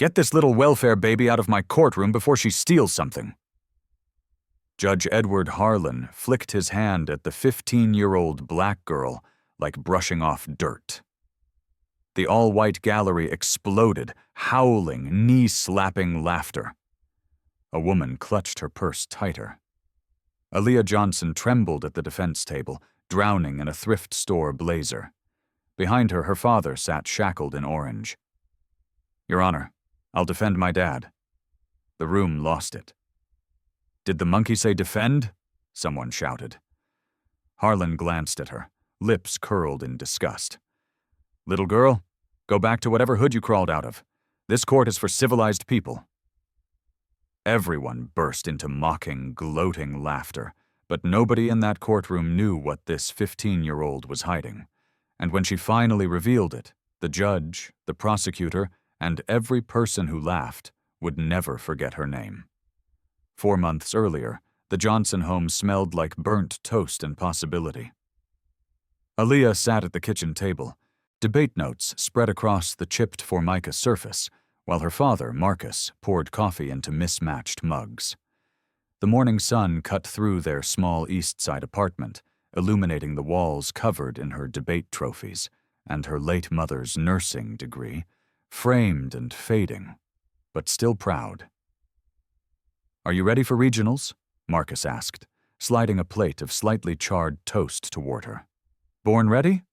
Get this little welfare baby out of my courtroom before she steals something." Judge Edward Harlan flicked his hand at the 15-year-old black girl like brushing off dirt. The all-white gallery exploded, howling, knee-slapping laughter. A woman clutched her purse tighter. Aaliyah Johnson trembled at the defense table, drowning in a thrift store blazer. Behind her, her father sat shackled in orange. "Your Honor, I'll defend my dad." The room lost it. "Did the monkey say defend?" someone shouted. Harlan glanced at her, lips curled in disgust. "Little girl, go back to whatever hood you crawled out of. This court is for civilized people." Everyone burst into mocking, gloating laughter, but nobody in that courtroom knew what this 15-year-old was hiding. And when she finally revealed it, the judge, the prosecutor, and every person who laughed would never forget her name. 4 months earlier, the Johnson home smelled like burnt toast and possibility. Aaliyah sat at the kitchen table, debate notes spread across the chipped formica surface, while her father, Marcus, poured coffee into mismatched mugs. The morning sun cut through their small East Side apartment, illuminating the walls covered in her debate trophies and her late mother's nursing degree, framed and fading, but still proud. "Are you ready for regionals?" Marcus asked, sliding a plate of slightly charred toast toward her. "Born ready?"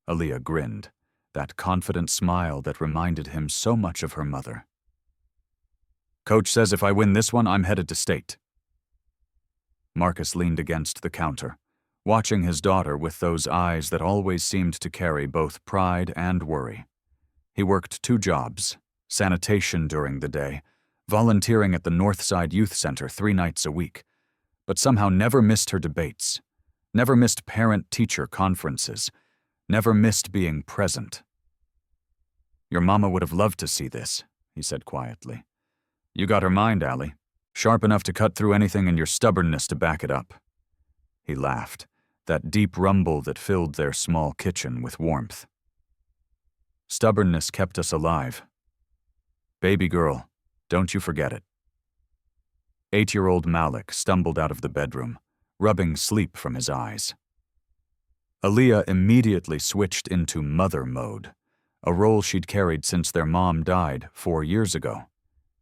Aaliyah grinned, that confident smile that reminded him so much of her mother. "Coach says if I win this one, I'm headed to state." Marcus leaned against the counter, watching his daughter with those eyes that always seemed to carry both pride and worry. He worked 2 jobs, sanitation during the day, volunteering at the Northside Youth Center 3 nights a week, but somehow never missed her debates, never missed parent-teacher conferences, never missed being present. "Your mama would have loved to see this," he said quietly. "You got her mind, Allie, sharp enough to cut through anything and your stubbornness to back it up." He laughed, that deep rumble that filled their small kitchen with warmth. "Stubbornness kept us alive. Baby girl, don't you forget it." 8-year-old Malik stumbled out of the bedroom, rubbing sleep from his eyes. Aaliyah immediately switched into mother mode, a role she'd carried since their mom died 4 years ago.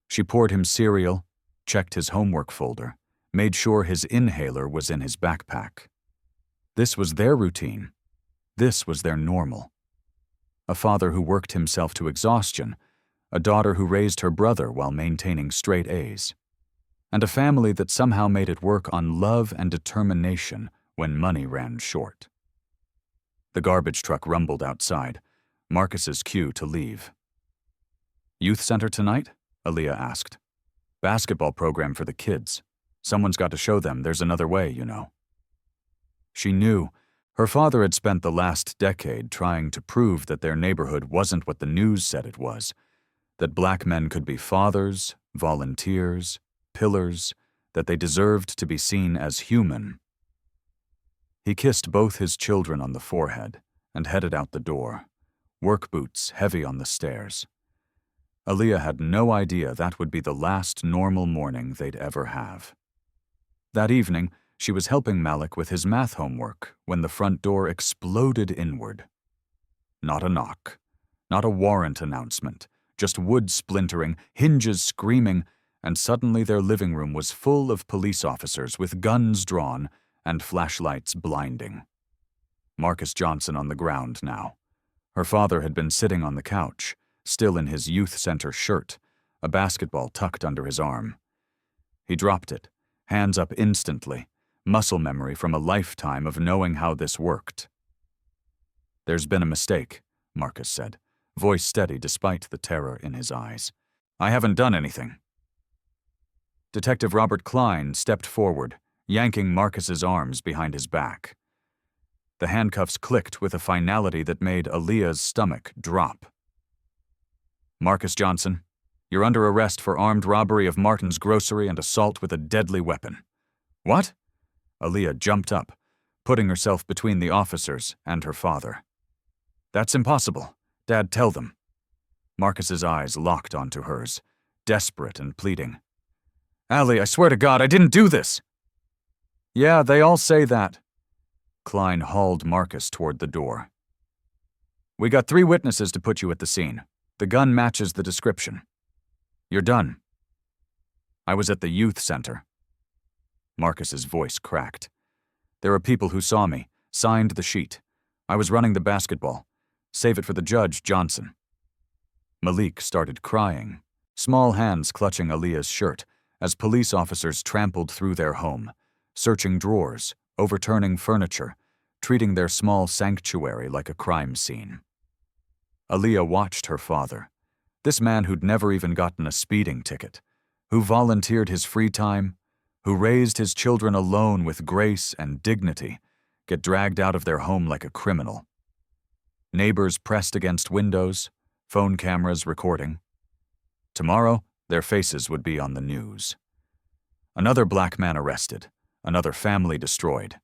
She poured him cereal, checked his homework folder, made sure his inhaler was in his backpack. This was their routine. This was their normal. A father who worked himself to exhaustion, a daughter who raised her brother while maintaining straight A's, and a family that somehow made it work on love and determination when money ran short. The garbage truck rumbled outside, Marcus's cue to leave. "Youth center tonight?" Aaliyah asked. "Basketball program for the kids. Someone's got to show them there's another way, you know." She knew her father had spent the last decade trying to prove that their neighborhood wasn't what the news said it was, that black men could be fathers, volunteers, pillars, that they deserved to be seen as human. He kissed both his children on the forehead and headed out the door, work boots heavy on the stairs. Aaliyah had no idea that would be the last normal morning they'd ever have. That evening, she was helping Malik with his math homework when the front door exploded inward. Not a knock, not a warrant announcement, just wood splintering, hinges screaming, and suddenly their living room was full of police officers with guns drawn and flashlights blinding. Marcus Johnson on the ground now. Her father had been sitting on the couch, still in his youth center shirt, a basketball tucked under his arm. He dropped it, hands up instantly, muscle memory from a lifetime of knowing how this worked. "There's been a mistake," Marcus said, voice steady despite the terror in his eyes. "I haven't done anything." Detective Robert Klein stepped forward, yanking Marcus's arms behind his back. The handcuffs clicked with a finality that made Aaliyah's stomach drop. "Marcus Johnson, you're under arrest for armed robbery of Martin's grocery and assault with a deadly weapon." "What?" Aaliyah jumped up, putting herself between the officers and her father. "That's impossible. Dad, tell them." Marcus's eyes locked onto hers, desperate and pleading. "Allie, I swear to God, I didn't do this!" "Yeah, they all say that." Klein hauled Marcus toward the door. "We got 3 witnesses to put you at the scene. The gun matches the description. You're done." "I was at the youth center." Marcus's voice cracked. "There are people who saw me, signed the sheet. I was running the basketball. Save it for the judge, Johnson." Malik started crying, small hands clutching Aaliyah's shirt as police officers trampled through their home, searching drawers, overturning furniture, treating their small sanctuary like a crime scene. Aaliyah watched her father, this man who'd never even gotten a speeding ticket, who volunteered his free time, who raised his children alone with grace and dignity, get dragged out of their home like a criminal. Neighbors pressed against windows, phone cameras recording. Tomorrow, their faces would be on the news. Another black man arrested, another family destroyed.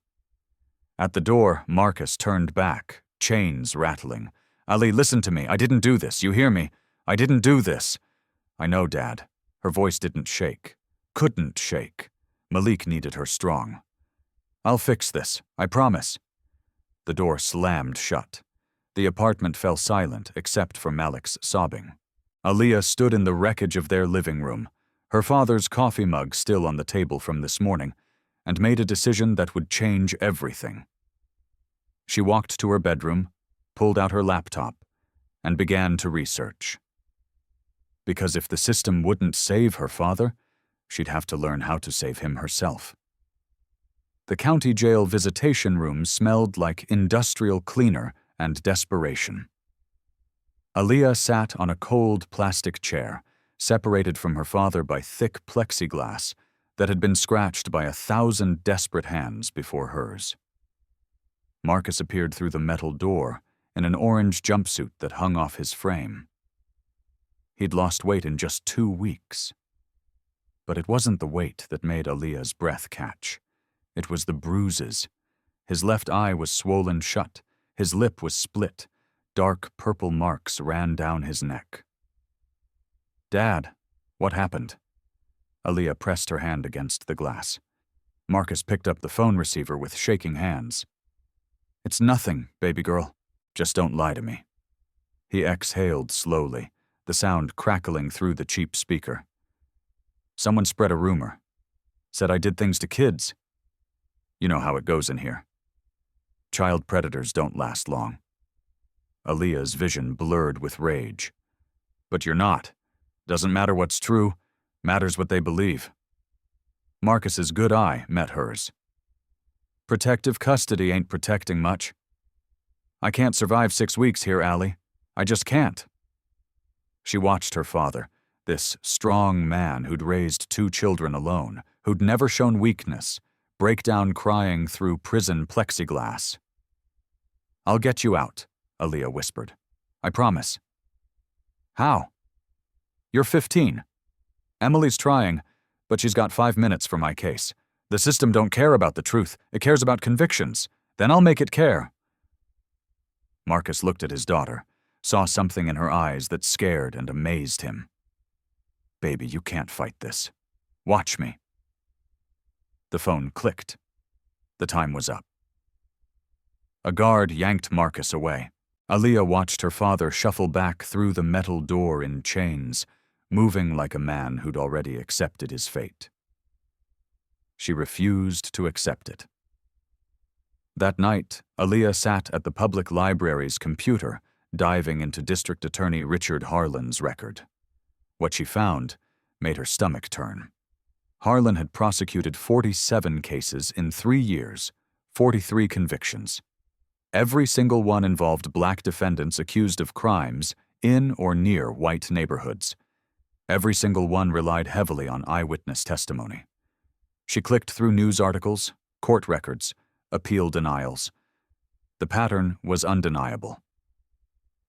At the door, Marcus turned back, chains rattling. "Ali, listen to me. I didn't do this. You hear me? I didn't do this." "I know, Dad." Her voice didn't shake. Couldn't shake. Malik needed her strong. "I'll fix this. I promise." The door slammed shut. The apartment fell silent except for Malik's sobbing. Aaliyah stood in the wreckage of their living room, her father's coffee mug still on the table from this morning, and made a decision that would change everything. She walked to her bedroom, pulled out her laptop, and began to research. Because if the system wouldn't save her father, she'd have to learn how to save him herself. The county jail visitation room smelled like industrial cleaner and desperation. Aaliyah sat on a cold plastic chair, separated from her father by thick plexiglass that had been scratched by 1,000 desperate hands before hers. Marcus appeared through the metal door in an orange jumpsuit that hung off his frame. He'd lost weight in just 2 weeks. But it wasn't the weight that made Aaliyah's breath catch. It was the bruises. His left eye was swollen shut. His lip was split. Dark purple marks ran down his neck. "Dad, what happened?" Aaliyah pressed her hand against the glass. Marcus picked up the phone receiver with shaking hands. "It's nothing, baby girl. Just don't lie to me." He exhaled slowly, the sound crackling through the cheap speaker. "Someone spread a rumor. Said I did things to kids. You know how it goes in here. Child predators don't last long." Aaliyah's vision blurred with rage. "But you're not. Doesn't matter what's true. Matters what they believe." Marcus's good eye met hers. "Protective custody ain't protecting much. I can't survive 6 weeks here, Allie. I just can't." She watched her father, this strong man who'd raised 2 children alone, who'd never shown weakness, break down crying through prison plexiglass. "I'll get you out," Aaliyah whispered. "I promise." "How?" "You're 15. Emily's trying, but she's got 5 minutes for my case. The system don't care about the truth. It cares about convictions. Then I'll make it care." Marcus looked at his daughter, saw something in her eyes that scared and amazed him. "Baby, you can't fight this. Watch me." The phone clicked. The time was up. A guard yanked Marcus away. Aaliyah watched her father shuffle back through the metal door in chains, moving like a man who'd already accepted his fate. She refused to accept it. That night, Aaliyah sat at the public library's computer, diving into District Attorney Richard Harlan's record. What she found made her stomach turn. Harlan had prosecuted 47 cases in 3 years, 43 convictions. Every single one involved black defendants accused of crimes in or near white neighborhoods. Every single one relied heavily on eyewitness testimony. She clicked through news articles, court records, appeal denials. The pattern was undeniable.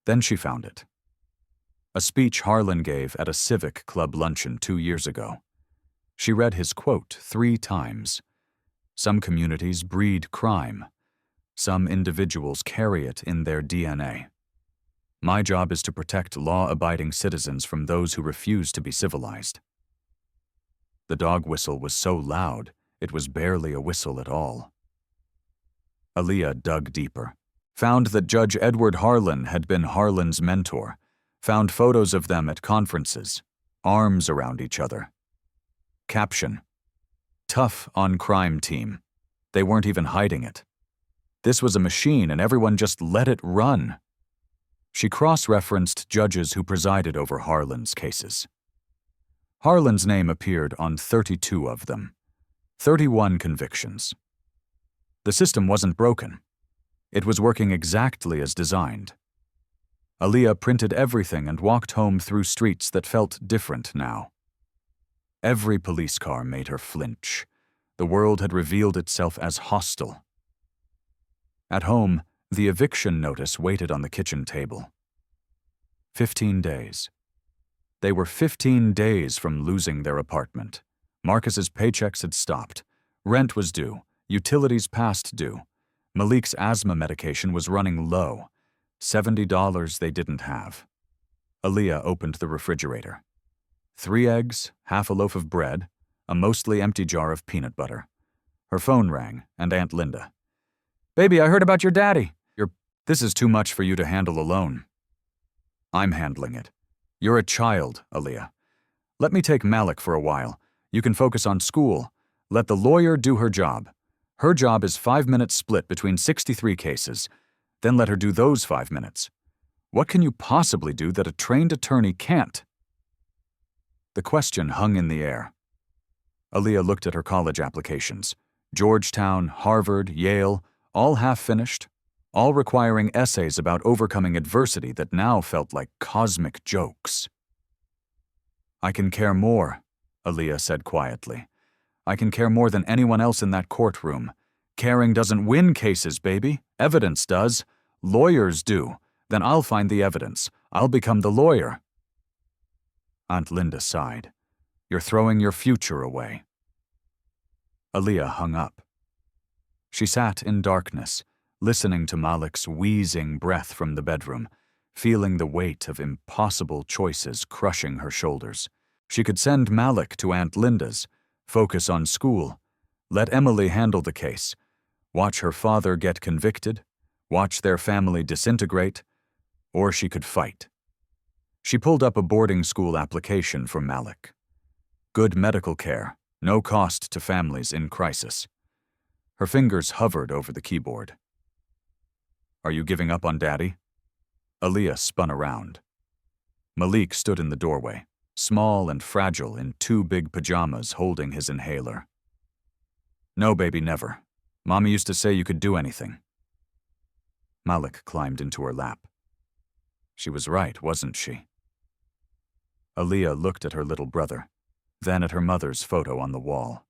Then she found it. A speech Harlan gave at a civic club luncheon 2 years ago. She read his quote 3 times. "Some communities breed crime. Some individuals carry it in their DNA." My job is to protect law-abiding citizens from those who refuse to be civilized." The dog whistle was so loud, it was barely a whistle at all. Aaliyah dug deeper, found that Judge Edward Harlan had been Harlan's mentor, found photos of them at conferences, arms around each other. Caption: "Tough on crime team. They weren't even hiding it. This was a machine and everyone just let it run." She cross-referenced judges who presided over Harlan's cases. Harlan's name appeared on 32 of them, 31 convictions. The system wasn't broken. It was working exactly as designed. Aaliyah printed everything and walked home through streets that felt different now. Every police car made her flinch. The world had revealed itself as hostile. At home, the eviction notice waited on the kitchen table. 15 days. They were 15 days from losing their apartment. Marcus's paychecks had stopped. Rent was due. Utilities past due. Malik's asthma medication was running low. $70 they didn't have. Aaliyah opened the refrigerator. 3 eggs, half a loaf of bread, a mostly empty jar of peanut butter. Her phone rang, and Aunt Linda. "Baby, I heard about your daddy. This is too much for you to handle alone." "I'm handling it. You're a child, Aaliyah. Let me take Malik for a while. You can focus on school. Let the lawyer do her job. Her job is 5 minutes split between 63 cases. Then let her do those 5 minutes. What can you possibly do that a trained attorney can't?" The question hung in the air. Aaliyah looked at her college applications. Georgetown, Harvard, Yale, all half-finished, all requiring essays about overcoming adversity that now felt like cosmic jokes. "I can care more," Aaliyah said quietly. "I can care more than anyone else in that courtroom. Caring doesn't win cases, baby. Evidence does. Lawyers do. Then I'll find the evidence. I'll become the lawyer." Aunt Linda sighed. "You're throwing your future away." Aaliyah hung up. She sat in darkness, listening to Malik's wheezing breath from the bedroom, feeling the weight of impossible choices crushing her shoulders. She could send Malik to Aunt Linda's, focus on school, let Emily handle the case, watch her father get convicted, watch their family disintegrate, or she could fight. She pulled up a boarding school application for Malik. Good medical care, no cost to families in crisis. Her fingers hovered over the keyboard. "Are you giving up on Daddy?" Aaliyah spun around. Malik stood in the doorway, small and fragile in 2 big pajamas holding his inhaler. "No, baby, never. Mommy used to say you could do anything." Malik climbed into her lap. She was right, wasn't she? Aaliyah looked at her little brother, then at her mother's photo on the wall.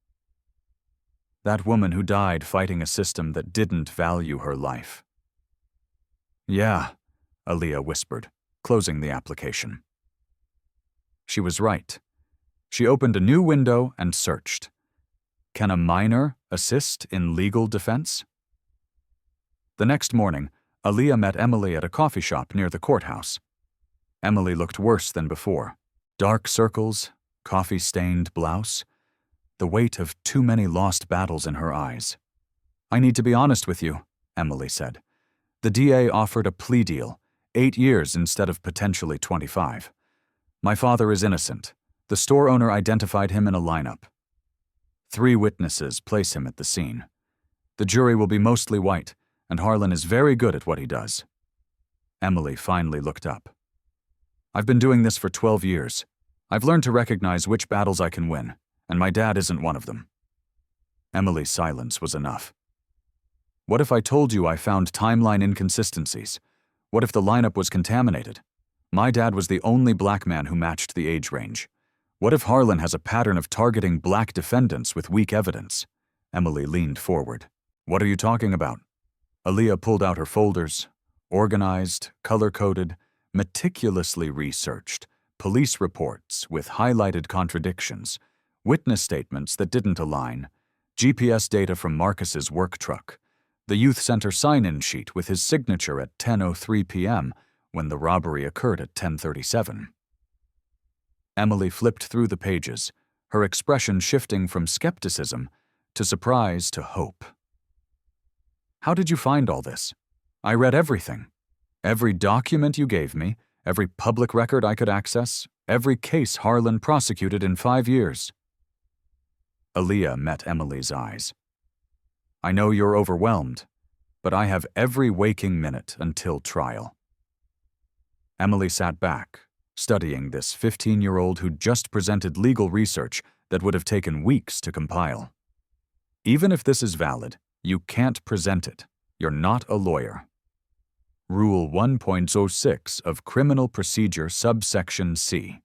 That woman who died fighting a system that didn't value her life. "Yeah," Aaliyah whispered, closing the application. She was right. She opened a new window and searched. Can a minor assist in legal defense? The next morning, Aaliyah met Emily at a coffee shop near the courthouse. Emily looked worse than before. Dark circles, coffee-stained blouse, the weight of too many lost battles in her eyes. "I need to be honest with you," Emily said. "The DA offered a plea deal, 8 years instead of potentially 25. My father is innocent. The store owner identified him in a lineup. 3 witnesses place him at the scene. The jury will be mostly white, and Harlan is very good at what he does." Emily finally looked up. "I've been doing this for 12 years. I've learned to recognize which battles I can win, and my dad isn't one of them." Emily's silence was enough. "What if I told you I found timeline inconsistencies? What if the lineup was contaminated? My dad was the only black man who matched the age range. What if Harlan has a pattern of targeting black defendants with weak evidence?" Emily leaned forward. "What are you talking about?" Aaliyah pulled out her folders, organized, color-coded, meticulously researched, police reports with highlighted contradictions, witness statements that didn't align, GPS data from Marcus's work truck, the youth center sign-in sheet with his signature at 10:03 p.m. when the robbery occurred at 10:37. Emily flipped through the pages, her expression shifting from skepticism to surprise to hope. "How did you find all this? I read everything. Every document you gave me, every public record I could access, every case Harlan prosecuted in 5 years." Aaliyah met Emily's eyes. "I know you're overwhelmed, but I have every waking minute until trial." Emily sat back, studying this 15-year-old who'd just presented legal research that would have taken weeks to compile. "Even if this is valid, you can't present it. You're not a lawyer." Rule 1.06 of Criminal Procedure subsection C.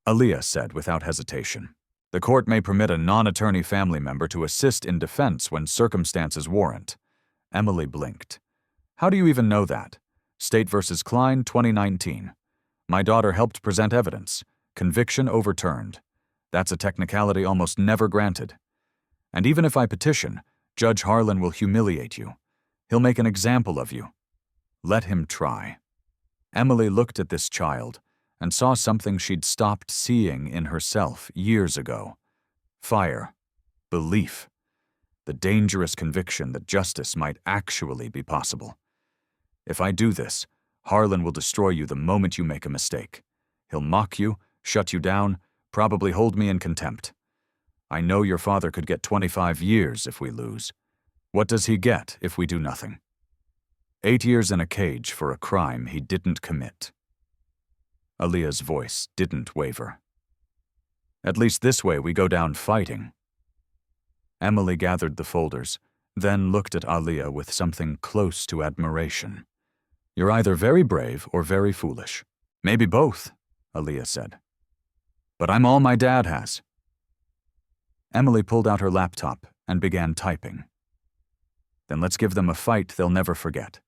Aaliyah said without hesitation, "The court may permit a non-attorney family member to assist in defense when circumstances warrant." Emily blinked. "How do you even know that? State v. Klein, 2019. My daughter helped present evidence. Conviction overturned. That's a technicality almost never granted. And even if I petition, Judge Harlan will humiliate you. He'll make an example of you. Let him try." Emily looked at this child and saw something she'd stopped seeing in herself years ago. Fire. Belief. The dangerous conviction that justice might actually be possible. "If I do this, Harlan will destroy you the moment you make a mistake. He'll mock you, shut you down, probably hold me in contempt. I know your father could get 25 years if we lose. What does he get if we do nothing? 8 years in a cage for a crime he didn't commit." Aaliyah's voice didn't waver. "At least this way we go down fighting." Emily gathered the folders, then looked at Aaliyah with something close to admiration. "You're either very brave or very foolish. Maybe both," Aaliyah said. "But I'm all my dad has." Emily pulled out her laptop and began typing. "Then let's give them a fight they'll never forget."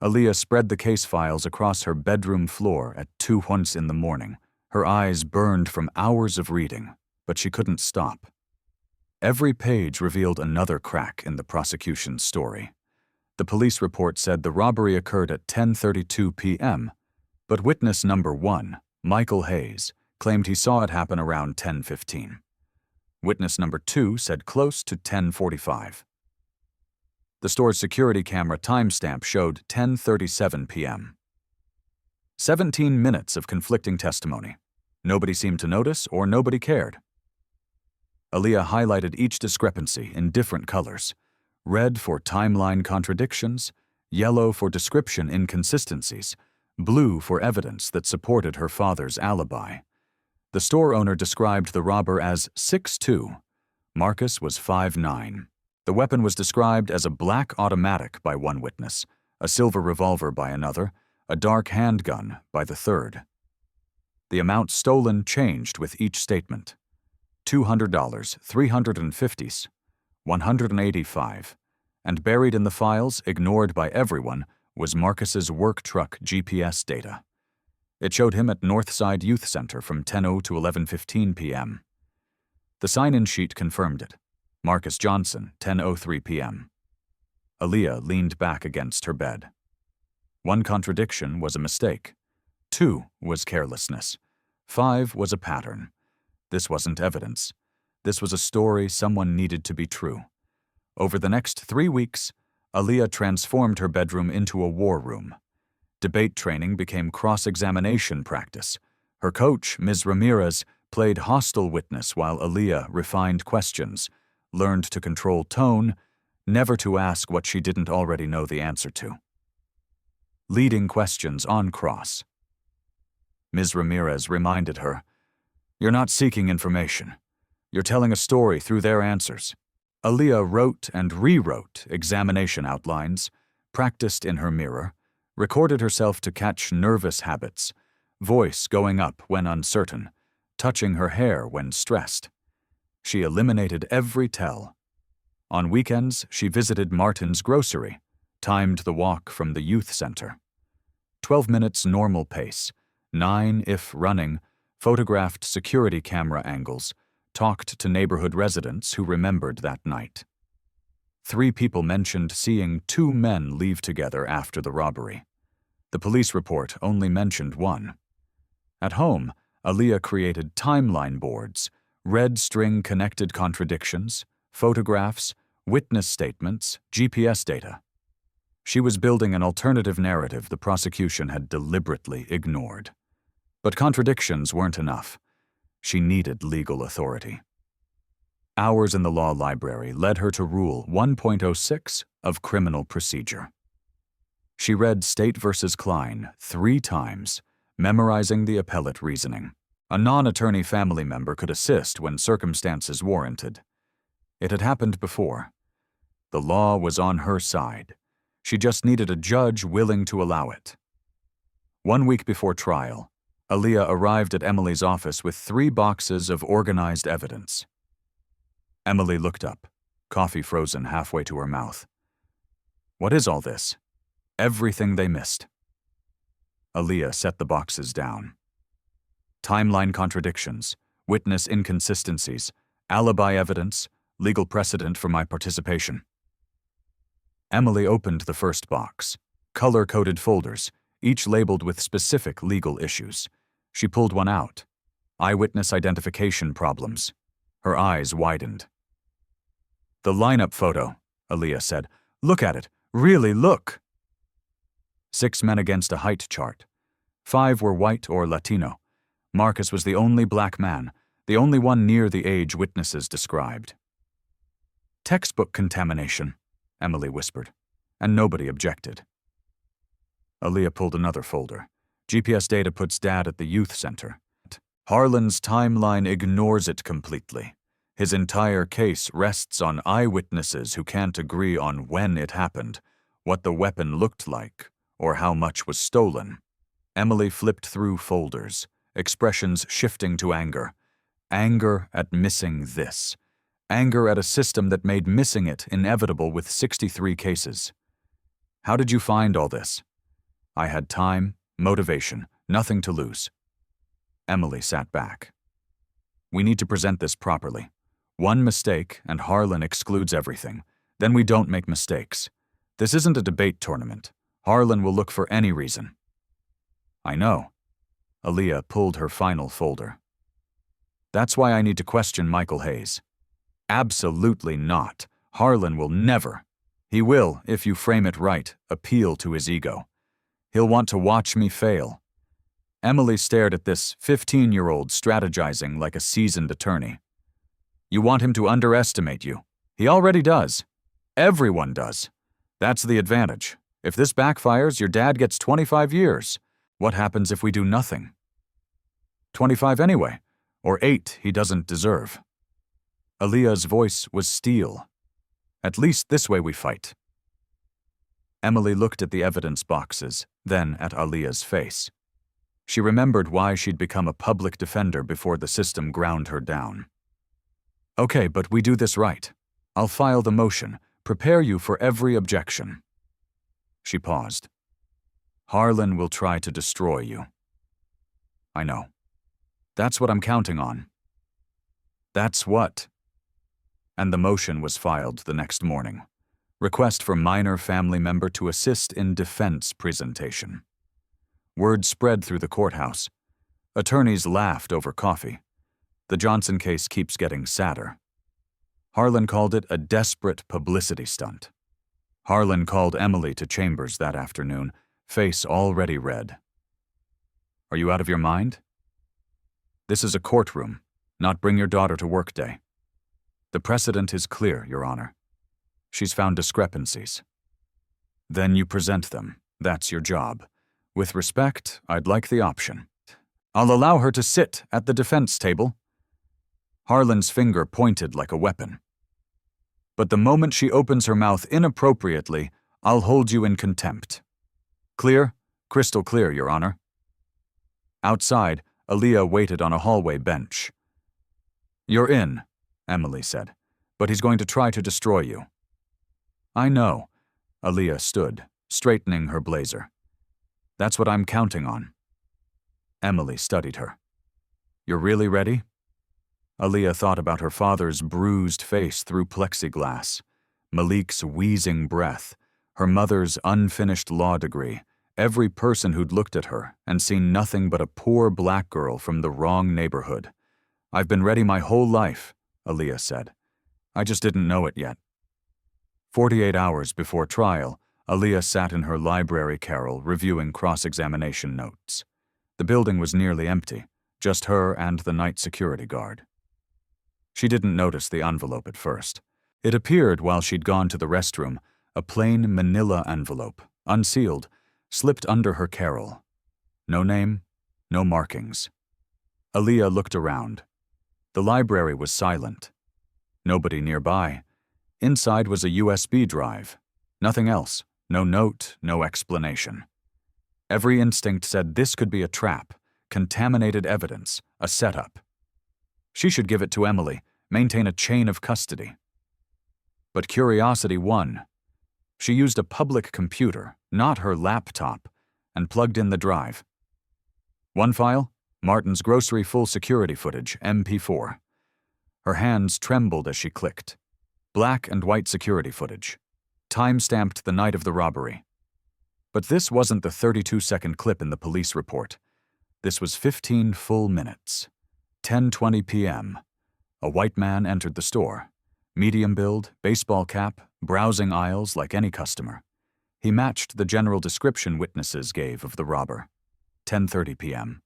Aaliyah spread the case files across her bedroom floor at 2:00 in the morning. Her eyes burned from hours of reading, but she couldn't stop. Every page revealed another crack in the prosecution's story. The police report said the robbery occurred at 10:32 p.m., but witness number 1, Michael Hayes, claimed he saw it happen around 10:15. Witness number 2 said close to 10:45. The store's security camera timestamp showed 10:37 p.m. 17 minutes of conflicting testimony. Nobody seemed to notice or nobody cared. Aaliyah highlighted each discrepancy in different colors: red for timeline contradictions, yellow for description inconsistencies, blue for evidence that supported her father's alibi. The store owner described the robber as 6'2". Marcus was 5'9". The weapon was described as a black automatic by one witness, a silver revolver by another, a dark handgun by the third. The amount stolen changed with each statement: $200, $350, $185, and buried in the files, ignored by everyone, was Marcus's work truck GPS data. It showed him at Northside Youth Center from 10:00 to 11:15 p.m. The sign-in sheet confirmed it: Marcus Johnson, 10:03 p.m. Aaliyah leaned back against her bed. 1 contradiction was a mistake. 2 was carelessness. 5 was a pattern. This wasn't evidence. This was a story someone needed to be true. Over the next 3 weeks, Aaliyah transformed her bedroom into a war room. Debate training became cross-examination practice. Her coach, Ms. Ramirez, played hostile witness while Aaliyah refined questions, learned to control tone, never to ask what she didn't already know the answer to. Leading questions on cross. Ms. Ramirez reminded her, "You're not seeking information. You're telling a story through their answers." Aaliyah wrote and rewrote examination outlines, practiced in her mirror, recorded herself to catch nervous habits, voice going up when uncertain, touching her hair when stressed. She eliminated every tell. On weekends, she visited Martin's grocery, timed the walk from the youth center. 12 minutes normal pace, 9 if running, photographed security camera angles, talked to neighborhood residents who remembered that night. 3 people mentioned seeing 2 men leave together after the robbery. The police report only mentioned one. At home, Aaliyah created timeline boards, red string connected contradictions, photographs, witness statements, GPS data. She was building an alternative narrative the prosecution had deliberately ignored. But contradictions weren't enough. She needed legal authority. Hours in the law library led her to Rule 1.06 of Criminal Procedure. She read State v. Klein 3 times, memorizing the appellate reasoning. A non-attorney family member could assist when circumstances warranted. It had happened before. The law was on her side. She just needed a judge willing to allow it. 1 week before trial, Aaliyah arrived at Emily's office with 3 boxes of organized evidence. Emily looked up, coffee frozen halfway to her mouth. What is all this? Everything they missed. Aaliyah set the boxes down. Timeline contradictions, witness inconsistencies, alibi evidence, legal precedent for my participation. Emily opened the first box. Color-coded folders, each labeled with specific legal issues. She pulled one out. Eyewitness identification problems. Her eyes widened. The lineup photo, Aaliyah said. Look at it. Really look. 6 men against a height chart. 5 were white or Latino. Marcus was the only black man, the only one near the age witnesses described. Textbook contamination, Emily whispered, and nobody objected. Aaliyah pulled another folder. GPS data puts Dad at the youth center. Harlan's timeline ignores it completely. His entire case rests on eyewitnesses who can't agree on when it happened, what the weapon looked like, or how much was stolen. Emily flipped through folders, expressions shifting to anger. Anger at missing this. Anger at a system that made missing it inevitable with 63 cases. How did you find all this? I had time, motivation, nothing to lose. Emily sat back. We need to present this properly. One mistake and Harlan excludes everything. Then we don't make mistakes. This isn't a debate tournament. Harlan will look for any reason. I know. Aaliyah pulled her final folder. That's why I need to question Michael Hayes. Absolutely not. Harlan will never. He will, if you frame it right, appeal to his ego. He'll want to watch me fail. Emily stared at this 15-year-old strategizing like a seasoned attorney. You want him to underestimate you. He already does. Everyone does. That's the advantage. If this backfires, your dad gets 25 years. What happens if we do nothing? 25 anyway, or 8 he doesn't deserve. Aaliyah's voice was steel. At least this way we fight. Emily looked at the evidence boxes, then at Aaliyah's face. She remembered why she'd become a public defender before the system ground her down. Okay, but we do this right. I'll file the motion, prepare you for every objection. She paused. Harlan will try to destroy you. I know. That's what I'm counting on. That's what. And the motion was filed the next morning. Request for minor family member to assist in defense presentation. Word spread through the courthouse. Attorneys laughed over coffee. The Johnson case keeps getting sadder. Harlan called it a desperate publicity stunt. Harlan called Emily to chambers that afternoon, face already red. Are you out of your mind? This is a courtroom, not bring your daughter to work day. The precedent is clear, Your Honor. She's found discrepancies. Then you present them. That's your job. With respect, I'd like the option. I'll allow her to sit at the defense table. Harlan's finger pointed like a weapon. But the moment she opens her mouth inappropriately, I'll hold you in contempt. Clear? Crystal clear, Your Honor. Outside, Aaliyah waited on a hallway bench. You're in, Emily said, but he's going to try to destroy you. I know. Aaliyah stood, straightening her blazer. That's what I'm counting on. Emily studied her. You're really ready? Aaliyah thought about her father's bruised face through plexiglass, Malik's wheezing breath, her mother's unfinished law degree, every person who'd looked at her and seen nothing but a poor black girl from the wrong neighborhood. "I've been ready my whole life," Aaliyah said. "I just didn't know it yet." 48 hours before trial, Aaliyah sat in her library carrel reviewing cross-examination notes. The building was nearly empty, just her and the night security guard. She didn't notice the envelope at first. It appeared while she'd gone to the restroom, a plain manila envelope, unsealed, slipped under her carrel. No name, no markings. Aaliyah looked around. The library was silent. Nobody nearby. Inside was a USB drive. Nothing else. No note, no explanation. Every instinct said this could be a trap, contaminated evidence, a setup. She should give it to Emily, maintain a chain of custody. But curiosity won. She used a public computer, not her laptop, and plugged in the drive. One file, Martin's grocery full security footage, MP4. Her hands trembled as she clicked. Black and white security footage. Time-stamped the night of the robbery. But this wasn't the 32-second clip in the police report. This was 15 full minutes. 10:20 p.m. A white man entered the store. Medium build, baseball cap, browsing aisles like any customer. He matched the general description witnesses gave of the robber. 10:30 p.m.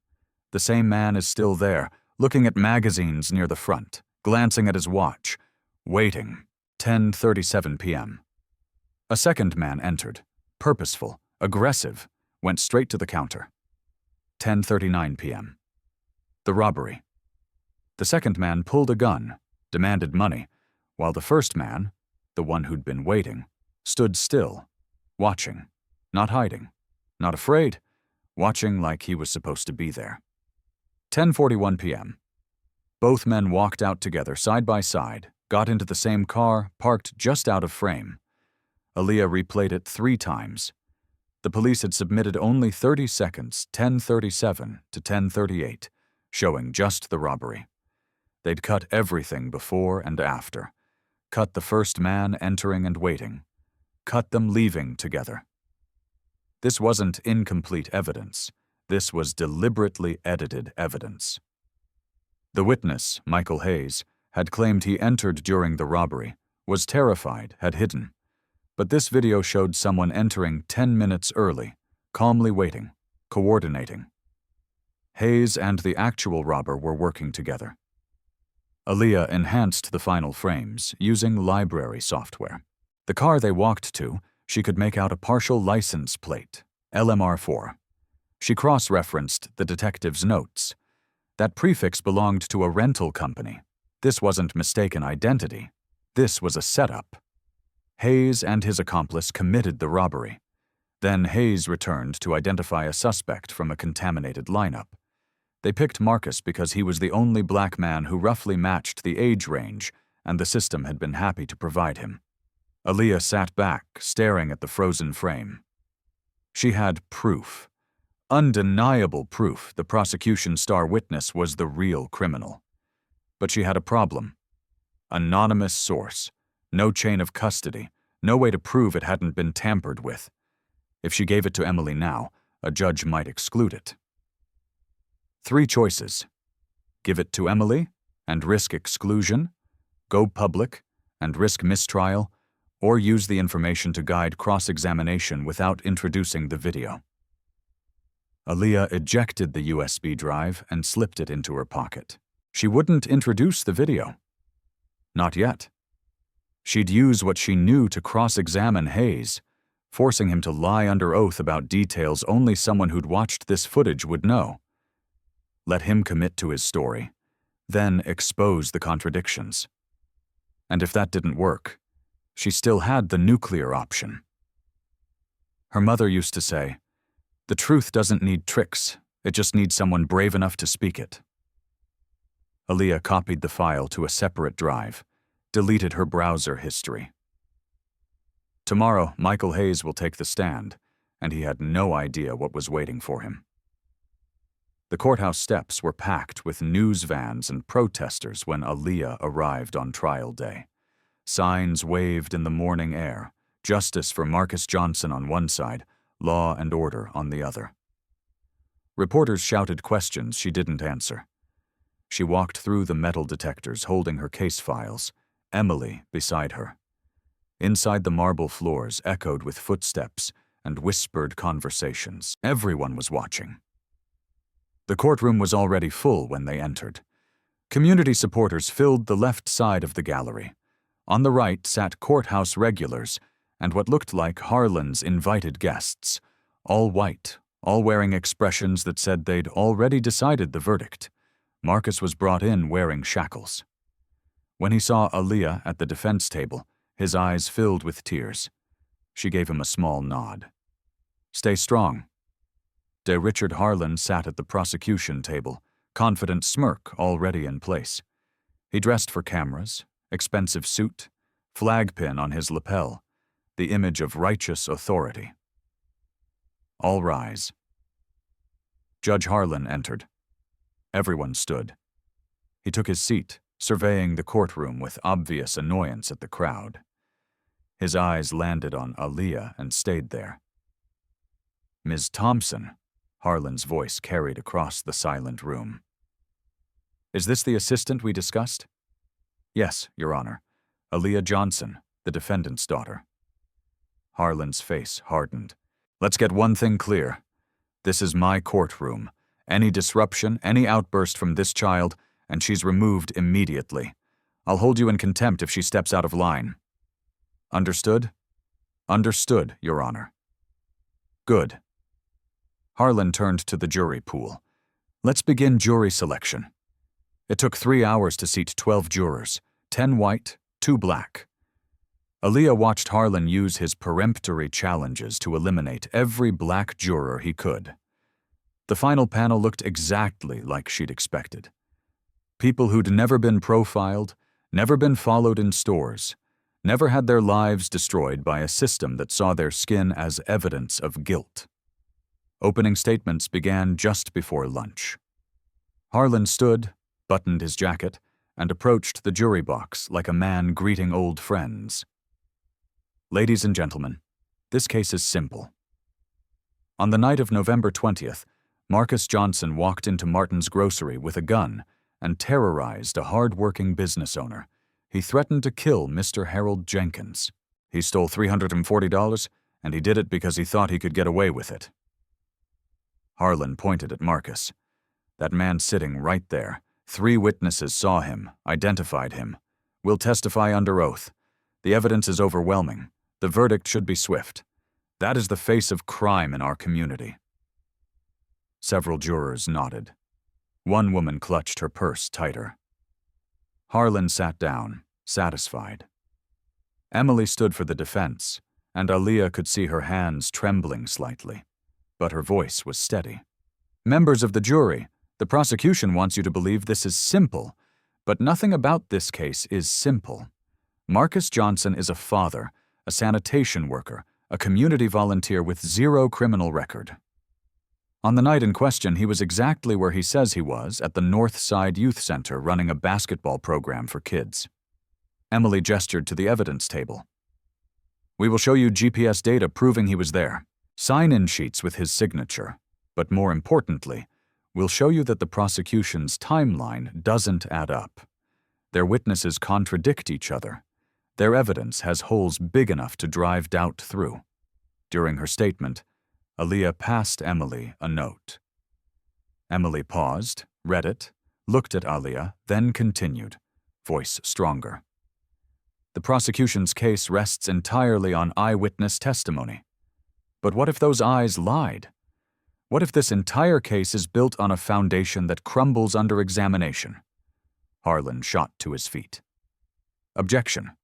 The same man is still there, looking at magazines near the front, glancing at his watch, waiting. 10:37 p.m. A second man entered, purposeful, aggressive, went straight to the counter. 10:39 p.m. The robbery. The second man pulled a gun, demanded money, while the first man, the one who'd been waiting, stood still, watching, not hiding, not afraid, watching like he was supposed to be there. 10:41 p.m. Both men walked out together side by side, got into the same car, parked just out of frame. Aaliyah replayed it 3 times. The police had submitted only 30 seconds, 10:37 to 10:38, showing just the robbery. They'd cut everything before and after. Cut the first man entering and waiting. Cut them leaving together. This wasn't incomplete evidence. This was deliberately edited evidence. The witness, Michael Hayes, had claimed he entered during the robbery, was terrified, had hidden. But this video showed someone entering 10 minutes early, calmly waiting, coordinating. Hayes and the actual robber were working together. Aaliyah enhanced the final frames using library software. The car they walked to, she could make out a partial license plate, LMR4. She cross-referenced the detective's notes. That prefix belonged to a rental company. This wasn't mistaken identity. This was a setup. Hayes and his accomplice committed the robbery. Then Hayes returned to identify a suspect from a contaminated lineup. They picked Marcus because he was the only black man who roughly matched the age range, and the system had been happy to provide him. Aaliyah sat back, staring at the frozen frame. She had proof. Undeniable proof the prosecution's star witness was the real criminal. But she had a problem. Anonymous source. No chain of custody. No way to prove it hadn't been tampered with. If she gave it to Emily now, a judge might exclude it. 3 choices. Give it to Emily and risk exclusion, go public and risk mistrial, or use the information to guide cross-examination without introducing the video. Aaliyah ejected the USB drive and slipped it into her pocket. She wouldn't introduce the video. Not yet. She'd use what she knew to cross-examine Hayes, forcing him to lie under oath about details only someone who'd watched this footage would know. Let him commit to his story, then expose the contradictions. And if that didn't work, she still had the nuclear option. Her mother used to say, "The truth doesn't need tricks, it just needs someone brave enough to speak it." Aaliyah copied the file to a separate drive, deleted her browser history. Tomorrow, Michael Hayes will take the stand, and he had no idea what was waiting for him. The courthouse steps were packed with news vans and protesters when Aaliyah arrived on trial day. Signs waved in the morning air, justice for Marcus Johnson on one side, law and order on the other. Reporters shouted questions she didn't answer. She walked through the metal detectors holding her case files, Emily beside her. Inside the marble floors echoed with footsteps and whispered conversations. Everyone was watching. The courtroom was already full when they entered. Community supporters filled the left side of the gallery. On the right sat courthouse regulars and what looked like Harlan's invited guests, all white, all wearing expressions that said they'd already decided the verdict. Marcus was brought in wearing shackles. When he saw Aaliyah at the defense table, his eyes filled with tears. She gave him a small nod. "Stay strong." Richard Harlan sat at the prosecution table, confident smirk already in place. He dressed for cameras, expensive suit, flag pin on his lapel, the image of righteous authority. "All rise." Judge Harlan entered. Everyone stood. He took his seat, surveying the courtroom with obvious annoyance at the crowd. His eyes landed on Aaliyah and stayed there. "Ms. Thompson," Harlan's voice carried across the silent room. "Is this the assistant we discussed?" "Yes, Your Honor. Aaliyah Johnson, the defendant's daughter." Harlan's face hardened. "Let's get one thing clear. This is my courtroom. Any disruption, any outburst from this child, and she's removed immediately. I'll hold you in contempt if she steps out of line." "Understood?" "Understood, Your Honor." "Good." Harlan turned to the jury pool. "Let's begin jury selection." It took 3 hours to seat 12 jurors, 10 white, 2 black. Aaliyah watched Harlan use his peremptory challenges to eliminate every black juror he could. The final panel looked exactly like she'd expected. People who'd never been profiled, never been followed in stores, never had their lives destroyed by a system that saw their skin as evidence of guilt. Opening statements began just before lunch. Harlan stood, buttoned his jacket, and approached the jury box like a man greeting old friends. "Ladies and gentlemen, this case is simple. On the night of November 20th, Marcus Johnson walked into Martin's grocery with a gun and terrorized a hard-working business owner. He threatened to kill Mr. Harold Jenkins. He stole $340, and he did it because he thought he could get away with it." Harlan pointed at Marcus. "That man sitting right there. 3 witnesses saw him, identified him. We'll testify under oath. The evidence is overwhelming. The verdict should be swift. That is the face of crime in our community." Several jurors nodded. One woman clutched her purse tighter. Harlan sat down, satisfied. Emily stood for the defense, and Aaliyah could see her hands trembling slightly, but her voice was steady. "Members of the jury, the prosecution wants you to believe this is simple, but nothing about this case is simple. Marcus Johnson is a father, a sanitation worker, a community volunteer with 0 criminal record. On the night in question, he was exactly where he says he was, at the North Side Youth Center running a basketball program for kids." Emily gestured to the evidence table. "We will show you GPS data proving he was there, sign-in sheets with his signature, but more importantly, we'll show you that the prosecution's timeline doesn't add up. Their witnesses contradict each other. Their evidence has holes big enough to drive doubt through." During her statement, Aaliyah passed Emily a note. Emily paused, read it, looked at Aaliyah, then continued, voice stronger. "The prosecution's case rests entirely on eyewitness testimony. But what if those eyes lied? What if this entire case is built on a foundation that crumbles under examination?" Harlan shot to his feet. "Objection.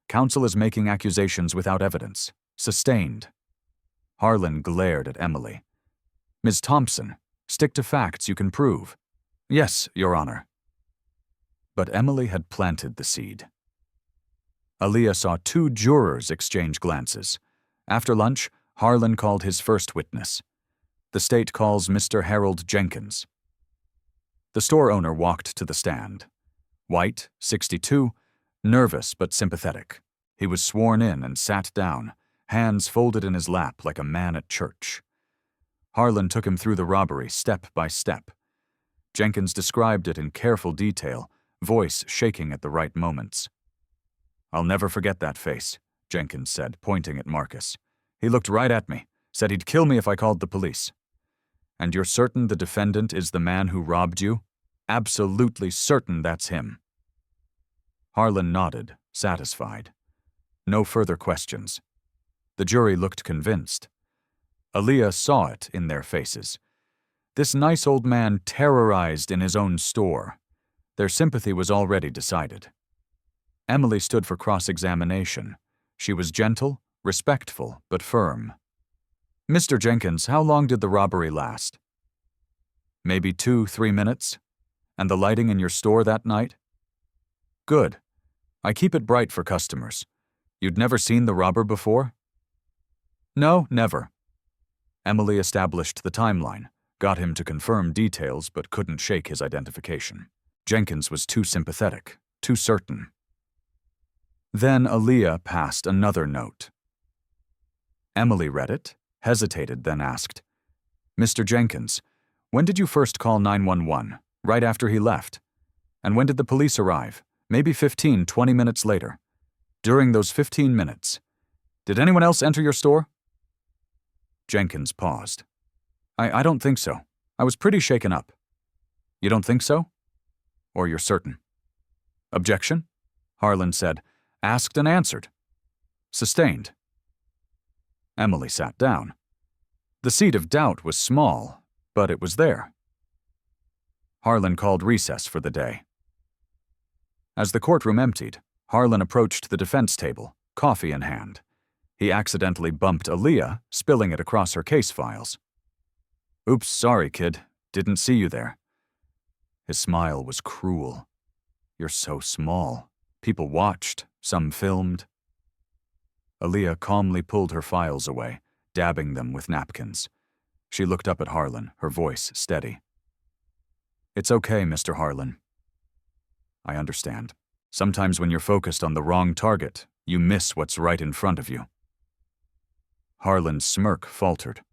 Counsel is making accusations without evidence. Sustained." Harlan glared at Emily. "Ms. Thompson, stick to facts you can prove." "Yes, Your Honor." But Emily had planted the seed. Aaliyah saw 2 jurors exchange glances. After lunch, Harlan called his first witness. The state calls Mr. Harold Jenkins. The store owner walked to the stand. White, 62, nervous but sympathetic. He was sworn in and sat down, hands folded in his lap like a man at church. Harlan took him through the robbery step by step. Jenkins described it in careful detail, voice shaking at the right moments. "I'll never forget that face," Jenkins said, pointing at Marcus. "He looked right at me, said he'd kill me if I called the police." "And you're certain the defendant is the man who robbed you? Absolutely certain that's him?" Harlan nodded, satisfied. No further questions. The jury looked convinced. Aaliyah saw it in their faces. This nice old man terrorized in his own store. Their sympathy was already decided. Emily stood for cross-examination. She was gentle, respectful, but firm. "Mr. Jenkins, how long did the robbery last?" "Maybe 2-3 minutes. And the lighting in your store that night?" "Good. I keep it bright for customers. You'd never seen the robber before?" "No, never." Emily established the timeline, got him to confirm details but couldn't shake his identification. Jenkins was too sympathetic, too certain. Then Aaliyah passed another note. Emily read it, hesitated, then asked, "Mr. Jenkins, when did you first call 911? Right after he left? And when did the police arrive? Maybe 15-20 minutes later. During those 15 minutes, did anyone else enter your store?" Jenkins paused. I don't think so. I was pretty shaken up." "You don't think so? Or you're certain?" "Objection?" Harlan said. "Asked and answered." "Sustained." Emily sat down. The seed of doubt was small, but it was there. Harlan called recess for the day. As the courtroom emptied, Harlan approached the defense table, coffee in hand. He accidentally bumped Aaliyah, spilling it across her case files. "Oops, sorry, kid. Didn't see you there." His smile was cruel. "You're so small. People watched, some filmed." Aaliyah calmly pulled her files away, dabbing them with napkins. She looked up at Harlan, her voice steady. "It's okay, Mr. Harlan. I understand. Sometimes when you're focused on the wrong target, you miss what's right in front of you." Harlan's smirk faltered.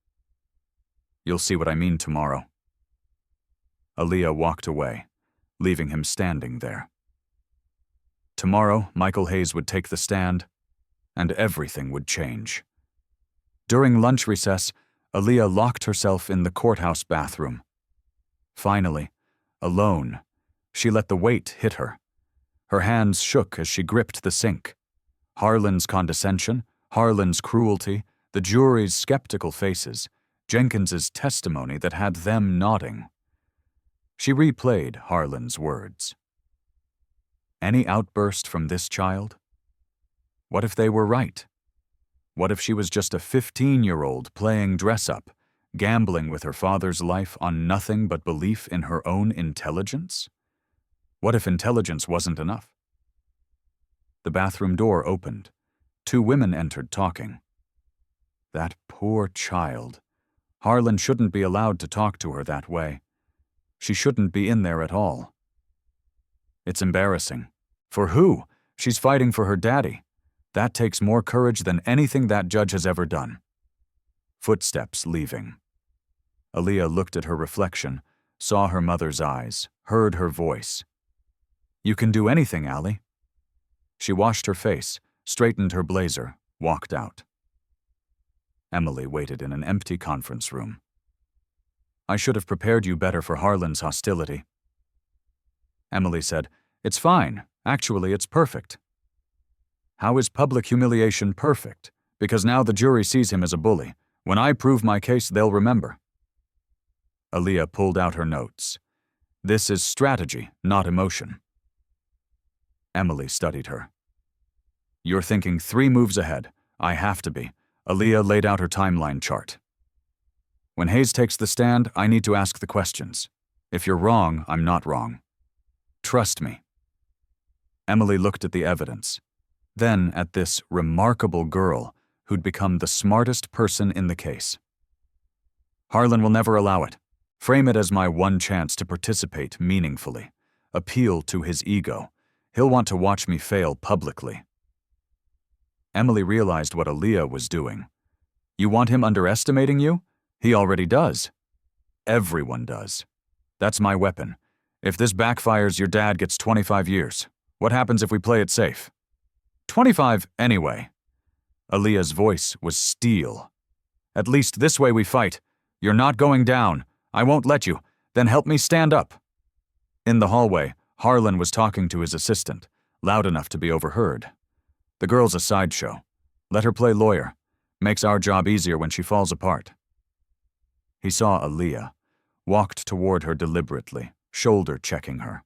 "You'll see what I mean tomorrow." Aaliyah walked away, leaving him standing there. Tomorrow, Michael Hayes would take the stand, and everything would change. During lunch recess, Aaliyah locked herself in the courthouse bathroom. Finally, alone, she let the weight hit her. Her hands shook as she gripped the sink. Harlan's condescension, Harlan's cruelty, the jury's skeptical faces, Jenkins's testimony that had them nodding. She replayed Harlan's words. Any outburst from this child? What if they were right? What if she was just a 15-year-old playing dress-up, gambling with her father's life on nothing but belief in her own intelligence? What if intelligence wasn't enough? The bathroom door opened. 2 women entered talking. That poor child. Harlan shouldn't be allowed to talk to her that way. She shouldn't be in there at all. It's embarrassing. For who? She's fighting for her daddy. That takes more courage than anything that judge has ever done. Footsteps leaving. Aaliyah looked at her reflection, saw her mother's eyes, heard her voice. "You can do anything, Allie." She washed her face, straightened her blazer, walked out. Emily waited in an empty conference room. "I should have prepared you better for Harlan's hostility." Emily said, "It's fine. Actually, it's perfect." "How is public humiliation perfect? Because now the jury sees him as a bully. When I prove my case, they'll remember." Aaliyah pulled out her notes. "This is strategy, not emotion." Emily studied her. "You're thinking 3 moves ahead. I have to be." Aaliyah laid out her timeline chart. "When Hayes takes the stand, I need to ask the questions. If you're wrong, I'm not wrong. Trust me." Emily looked at the evidence, then at this remarkable girl who'd become the smartest person in the case. "Harlan will never allow it. Frame it as my one chance to participate meaningfully. Appeal to his ego. He'll want to watch me fail publicly." Emily realized what Aaliyah was doing. You want him underestimating you? He already does. Everyone does. That's my weapon. If this backfires, your dad gets 25 years. What happens if we play it safe? 25 anyway. Aaliyah's voice was steel. At least this way we fight. You're not going down. I won't let you. Then help me stand up. In the hallway, Harlan was talking to his assistant, loud enough to be overheard. The girl's a sideshow. Let her play lawyer. Makes our job easier when she falls apart. He saw Aaliyah, walked toward her deliberately, shoulder-checking her.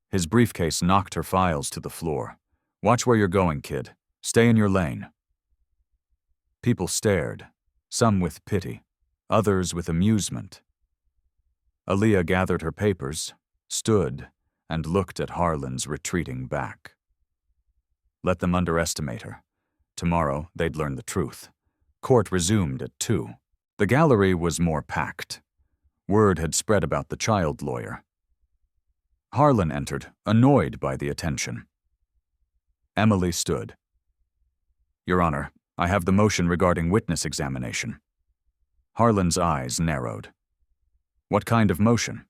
His briefcase knocked her files to the floor. Watch where you're going, kid. Stay in your lane. People stared, some with pity, others with amusement. Aaliyah gathered her papers, stood, and looked at Harlan's retreating back. Let them underestimate her. Tomorrow, they'd learn the truth. Court resumed at 2. The gallery was more packed. Word had spread about the child lawyer. Harlan entered, annoyed by the attention. Emily stood. Your Honor, I have the motion regarding witness examination. Harlan's eyes narrowed. What kind of motion?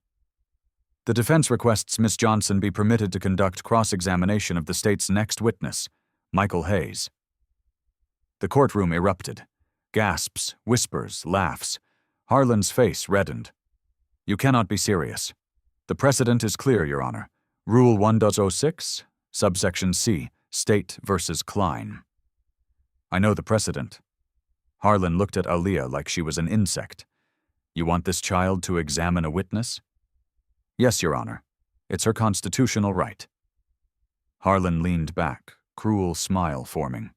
The defense requests Miss Johnson be permitted to conduct cross-examination of the state's next witness, Michael Hayes. The courtroom erupted. Gasps, whispers, laughs. Harlan's face reddened. You cannot be serious. The precedent is clear, Your Honor. Rule 1.06, subsection C, State versus Klein. I know the precedent. Harlan looked at Aaliyah like she was an insect. You want this child to examine a witness? Yes, Your Honor. It's her constitutional right. Harlan leaned back, cruel smile forming.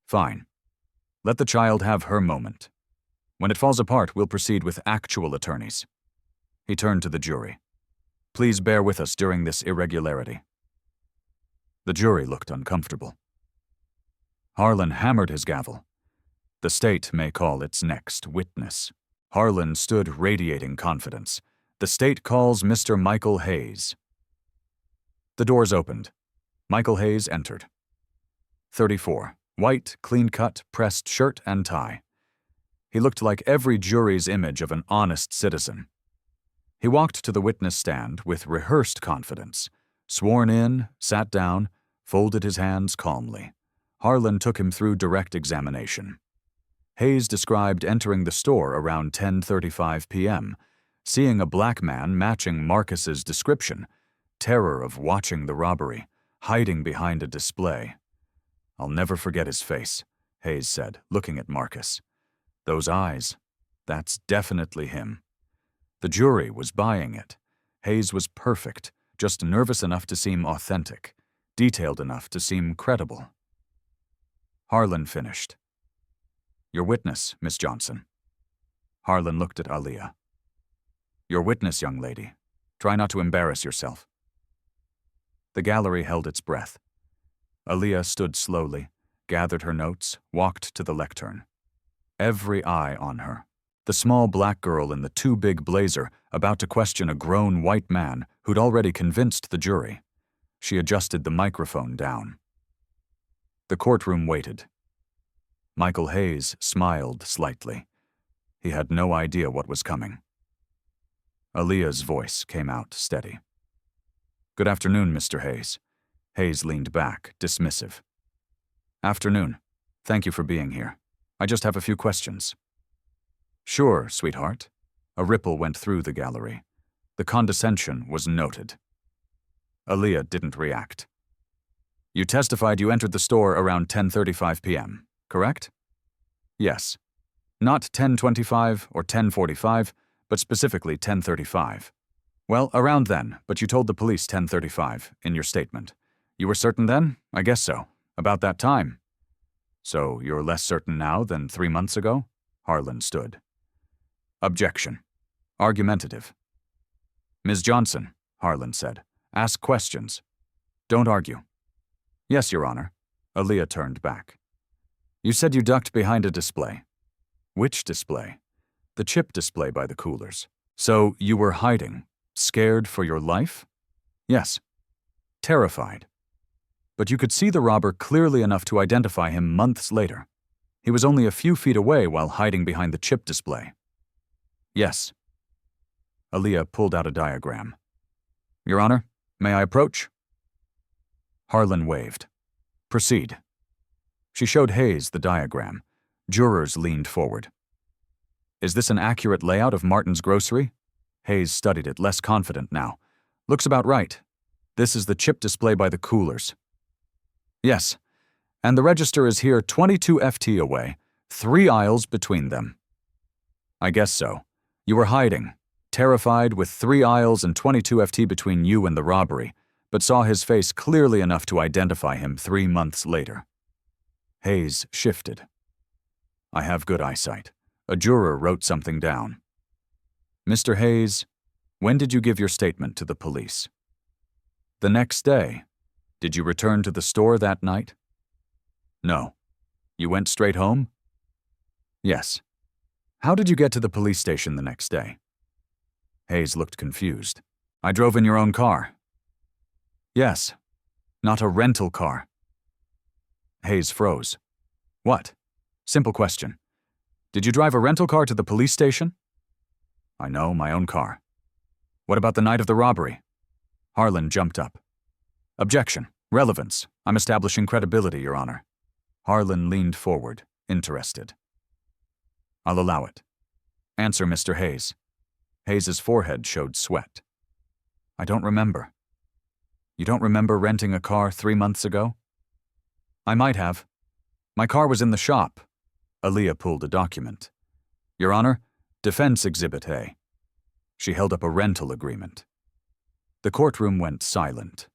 Fine. Let the child have her moment. When it falls apart, we'll proceed with actual attorneys. He turned to the jury. Please bear with us during this irregularity. The jury looked uncomfortable. Harlan hammered his gavel. The state may call its next witness. Harlan stood radiating confidence. The state calls Mr. Michael Hayes. The doors opened. Michael Hayes entered. 34. White, clean-cut, pressed shirt and tie. He looked like every jury's image of an honest citizen. He walked to the witness stand with rehearsed confidence, sworn in, sat down, folded his hands calmly. Harlan took him through direct examination. Hayes described entering the store around 10:35 p.m., seeing a black man matching Marcus's description, terror of watching the robbery, hiding behind a display. I'll never forget his face, Hayes said, looking at Marcus. Those eyes, that's definitely him. The jury was buying it. Hayes was perfect, just nervous enough to seem authentic, detailed enough to seem credible. Harlan finished. Your witness, Miss Johnson. Harlan looked at Aaliyah. Your witness, young lady. Try not to embarrass yourself. The gallery held its breath. Aaliyah stood slowly, gathered her notes, walked to the lectern. Every eye on her. The small black girl in the too big blazer about to question a grown white man who'd already convinced the jury. She adjusted the microphone down. The courtroom waited. Michael Hayes smiled slightly. He had no idea what was coming. Aaliyah's voice came out steady. Good afternoon, Mr. Hayes. Hayes leaned back, dismissive. Afternoon. Thank you for being here. I just have a few questions. Sure, sweetheart. A ripple went through the gallery. The condescension was noted. Aaliyah didn't react. You testified you entered the store around 10:35 p.m., correct? Yes. Not 10:25 or 10:45, but specifically 10:35. Well, around then, but you told the police 10:35 in your statement. You were certain then? I guess so. About that time. So you're less certain now than 3 months ago? Harlan stood. Objection. Argumentative. Ms. Johnson, Harlan said, ask questions. Don't argue. Yes, Your Honor. Aaliyah turned back. You said you ducked behind a display. Which display? The chip display by the coolers. So you were hiding, scared for your life? Yes. Terrified. but you could see the robber clearly enough to identify him months later. He was only a few feet away while hiding behind the chip display. Yes. Aaliyah pulled out a diagram. Your Honor, may I approach? Harlan waved. Proceed. She showed Hayes the diagram. Jurors leaned forward. Is this an accurate layout of Martin's grocery? Hayes studied it, less confident now. Looks about right. This is the chip display by the coolers. Yes, and the register is here 22 FT away, 3 aisles between them. I guess so. You were hiding, terrified with 3 aisles and 22 FT between you and the robbery, but saw his face clearly enough to identify him 3 months later. Hayes shifted. I have good eyesight. A juror wrote something down. Mr. Hayes, when did you give your statement to the police? The next day. Did you return to the store that night? No. You went straight home? Yes. How did you get to the police station the next day? Hayes looked confused. I drove in your own car. Yes. Not a rental car. Hayes froze. What? Simple question. Did you drive a rental car to the police station? I know, my own car. What about the night of the robbery? Harlan jumped up. Objection. Relevance. I'm establishing credibility, Your Honor. Harlan leaned forward, interested. I'll allow it. Answer, Mr. Hayes. Hayes's forehead showed sweat. I don't remember. You don't remember renting a car 3 months ago? I might have. My car was in the shop. Aaliyah pulled a document. Your Honor, Defense Exhibit A. She held up a rental agreement. The courtroom went silent.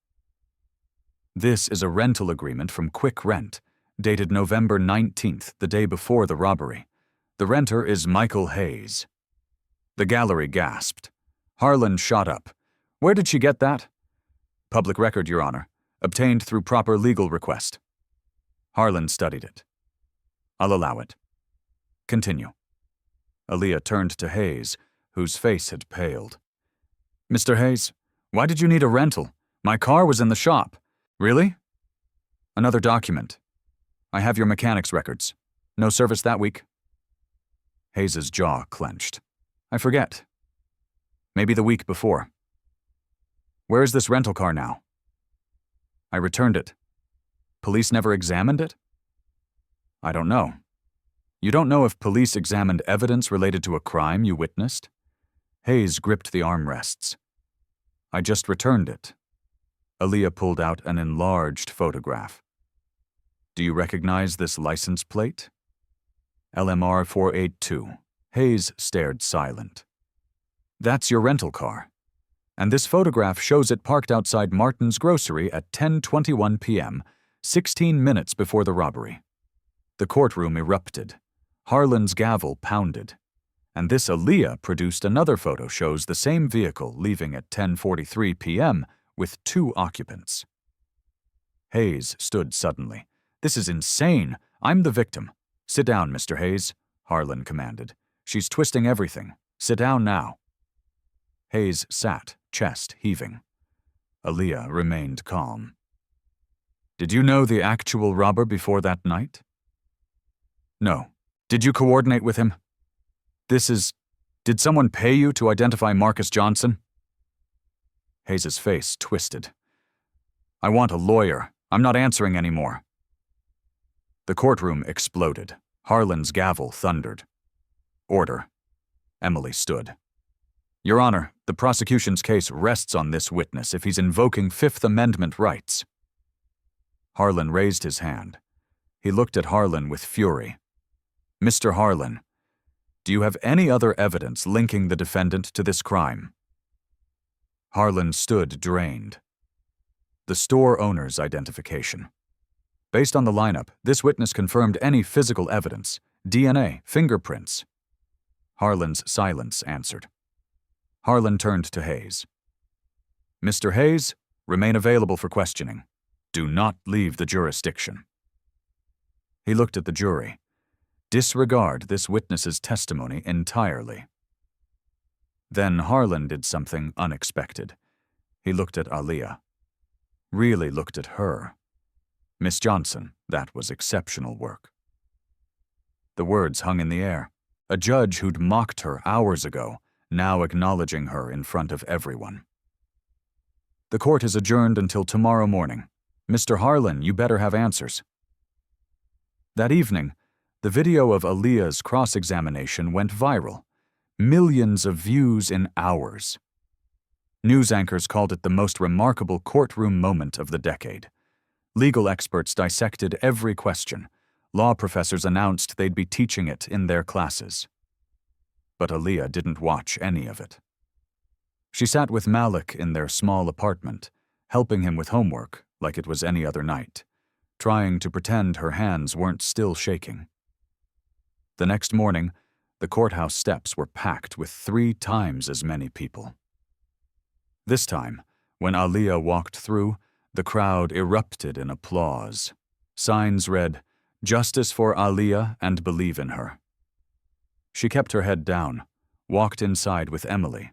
This is a rental agreement from Quick Rent, dated November 19th, the day before the robbery. The renter is Michael Hayes. The gallery gasped. Harlan shot up. Where did she get that? Public record, Your Honor. Obtained through proper legal request. Harlan studied it. I'll allow it. Continue. Aaliyah turned to Hayes, whose face had paled. Mr. Hayes, why did you need a rental? My car was in the shop. Really? Another document. I have your mechanics records. No service that week? Hayes's jaw clenched. I forget. Maybe the week before. Where is this rental car now? I returned it. Police never examined it? I don't know. You don't know if police examined evidence related to a crime you witnessed? Hayes gripped the armrests. I just returned it. Aaliyah pulled out an enlarged photograph. Do you recognize this license plate? LMR 482. Hayes stared silent. That's your rental car. And this photograph shows it parked outside Martin's grocery at 10:21 p.m., 16 minutes before the robbery. The courtroom erupted. Harlan's gavel pounded. And this Aaliyah produced another photo shows the same vehicle leaving at 10:43 p.m. with 2 occupants. Hayes stood suddenly. This is insane. I'm the victim. Sit down, Mr. Hayes, Harlan commanded. She's twisting everything. Sit down now. Hayes sat, chest heaving. Aaliyah remained calm. Did you know the actual robber before that night? No. Did you coordinate with him? Did someone pay you to identify Marcus Johnson? Hayes's face twisted. I want a lawyer. I'm not answering anymore. The courtroom exploded. Harlan's gavel thundered. Order. Emily stood. Your Honor, the prosecution's case rests on this witness if he's invoking Fifth Amendment rights. Harlan raised his hand. He looked at Harlan with fury. Mr. Harlan, do you have any other evidence linking the defendant to this crime? Harlan stood drained. The store owner's identification. Based on the lineup, this witness confirmed any physical evidence, DNA, fingerprints. Harlan's silence answered. Harlan turned to Hayes. Mr. Hayes, remain available for questioning. Do not leave the jurisdiction. He looked at the jury. Disregard this witness's testimony entirely. Then Harlan did something unexpected. He looked at Aaliyah. Really looked at her. Miss Johnson, that was exceptional work." The words hung in the air. A judge who'd mocked her hours ago, now acknowledging her in front of everyone. "The court is adjourned until tomorrow morning. Mr. Harlan, you better have answers." That evening, the video of Aaliyah's cross-examination went viral. Millions of views in hours. News anchors called it the most remarkable courtroom moment of the decade. Legal experts dissected every question. Law professors announced they'd be teaching it in their classes. But Aaliyah didn't watch any of it. She sat with Malik in their small apartment, helping him with homework like it was any other night, trying to pretend her hands weren't still shaking. The next morning, the courthouse steps were packed with 3 times as many people. This time, when Aaliyah walked through, the crowd erupted in applause. Signs read, "Justice for Aaliyah and believe in her." She kept her head down, walked inside with Emily.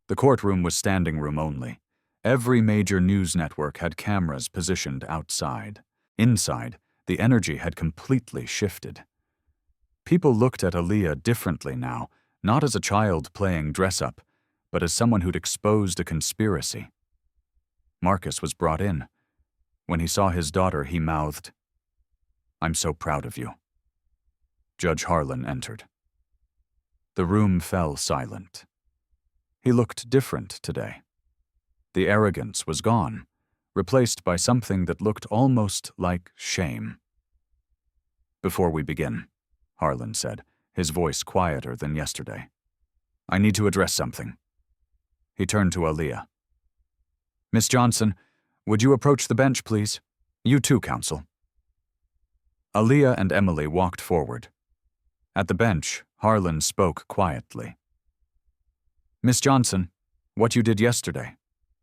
The courtroom was standing room only. Every major news network had cameras positioned outside. Inside, the energy had completely shifted. People looked at Aaliyah differently now, not as a child playing dress-up, but as someone who'd exposed a conspiracy. Marcus was brought in. When he saw his daughter, he mouthed, "I'm so proud of you." Judge Harlan entered. The room fell silent. He looked different today. The arrogance was gone, replaced by something that looked almost like shame. "Before we begin," Harlan said, his voice quieter than yesterday, "I need to address something." He turned to Aaliyah. "Miss Johnson, would you approach the bench, please? You too, counsel." Aaliyah and Emily walked forward. At the bench, Harlan spoke quietly. "Miss Johnson, what you did yesterday.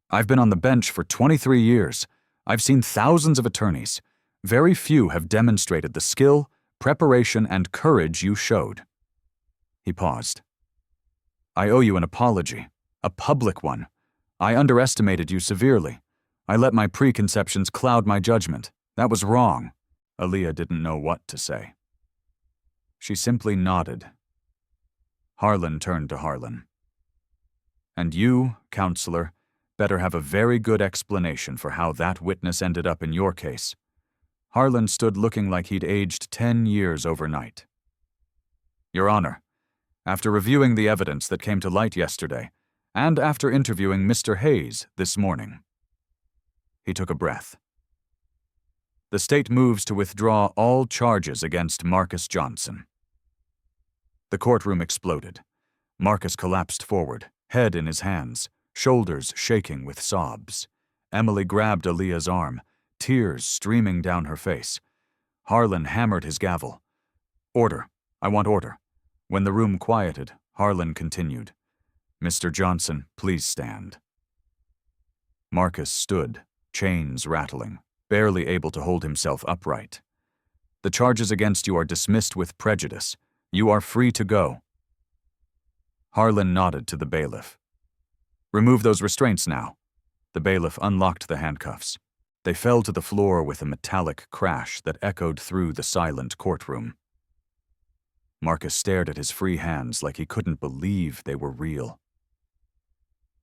I've been on the bench for 23 years. I've seen thousands of attorneys. Very few have demonstrated the skill, preparation, and courage you showed." He paused. "I owe you an apology, a public one. I underestimated you severely. I let my preconceptions cloud my judgment. That was wrong." Aaliyah didn't know what to say. She simply nodded. Harlan turned to Harlan. "And you, counselor, better have a very good explanation for how that witness ended up in your case." Harlan stood looking like he'd aged 10 years overnight. "Your Honor, after reviewing the evidence that came to light yesterday, and after interviewing Mr. Hayes this morning." He took a breath. "The state moves to withdraw all charges against Marcus Johnson." The courtroom exploded. Marcus collapsed forward, head in his hands, shoulders shaking with sobs. Emily grabbed Aaliyah's arm, tears streaming down her face. Harlan hammered his gavel. "Order. I want order." When the room quieted, Harlan continued, "Mr. Johnson, please stand." Marcus stood, chains rattling, barely able to hold himself upright. "The charges against you are dismissed with prejudice. You are free to go." Harlan nodded to the bailiff. "Remove those restraints now." The bailiff unlocked the handcuffs. They fell to the floor with a metallic crash that echoed through the silent courtroom. Marcus stared at his free hands like he couldn't believe they were real.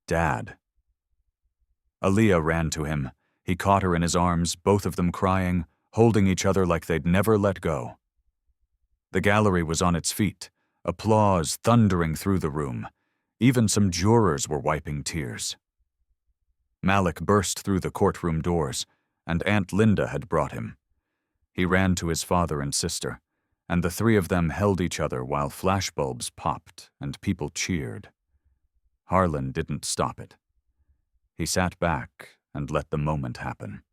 "Dad." Aaliyah ran to him. He caught her in his arms, both of them crying, holding each other like they'd never let go. The gallery was on its feet, applause thundering through the room. Even some jurors were wiping tears. Malik burst through the courtroom doors, and Aunt Linda had brought him. He ran to his father and sister, and the 3 of them held each other while flashbulbs popped and people cheered. Harlan didn't stop it. He sat back and let the moment happen.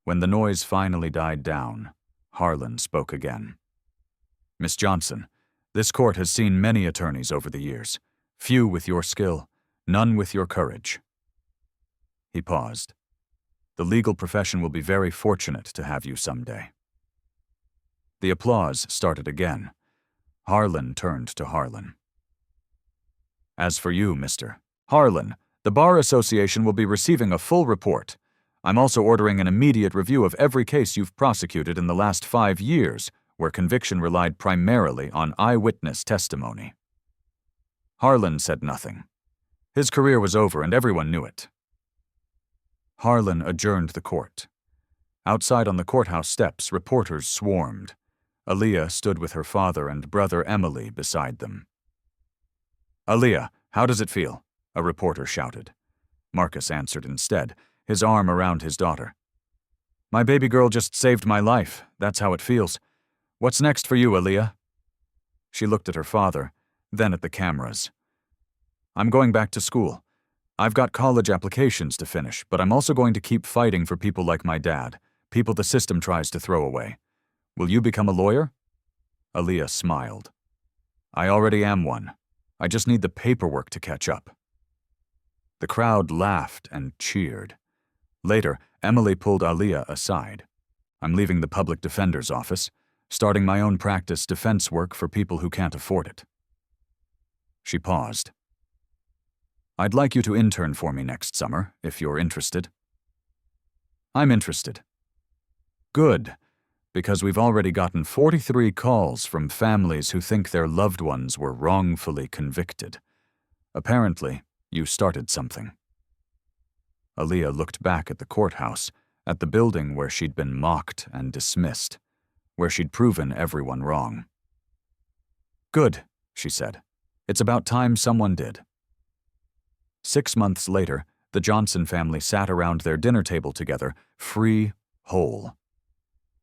When the noise finally died down, Harlan spoke again. "Miss Johnson, this court has seen many attorneys over the years. Few with your skill, none with your courage." He paused. "The legal profession will be very fortunate to have you someday." The applause started again. Harlan turned to Harlan. "As for you, Mr. Harlan, the Bar Association will be receiving a full report. I'm also ordering an immediate review of every case you've prosecuted in the last 5 years, where conviction relied primarily on eyewitness testimony." Harlan said nothing. His career was over and everyone knew it. Harlan adjourned the court. Outside on the courthouse steps, reporters swarmed. Aaliyah stood with her father and brother Emily beside them. "Aaliyah, how does it feel?" a reporter shouted. Marcus answered instead, his arm around his daughter. "My baby girl just saved my life. That's how it feels. What's next for you, Aaliyah?" She looked at her father, then at the cameras. "I'm going back to school. I've got college applications to finish, but I'm also going to keep fighting for people like my dad, people the system tries to throw away. Will you become a lawyer?" Aaliyah smiled. "I already am one. I just need the paperwork to catch up." The crowd laughed and cheered. Later, Emily pulled Aaliyah aside. "I'm leaving the public defender's office, starting my own practice defense work for people who can't afford it." She paused. "I'd like you to intern for me next summer, if you're interested." "I'm interested." "Good, because we've already gotten 43 calls from families who think their loved ones were wrongfully convicted. Apparently, you started something." Aaliyah looked back at the courthouse, at the building where she'd been mocked and dismissed, where she'd proven everyone wrong. "Good," she said. "It's about time someone did." 6 months later, the Johnson family sat around their dinner table together, free, whole.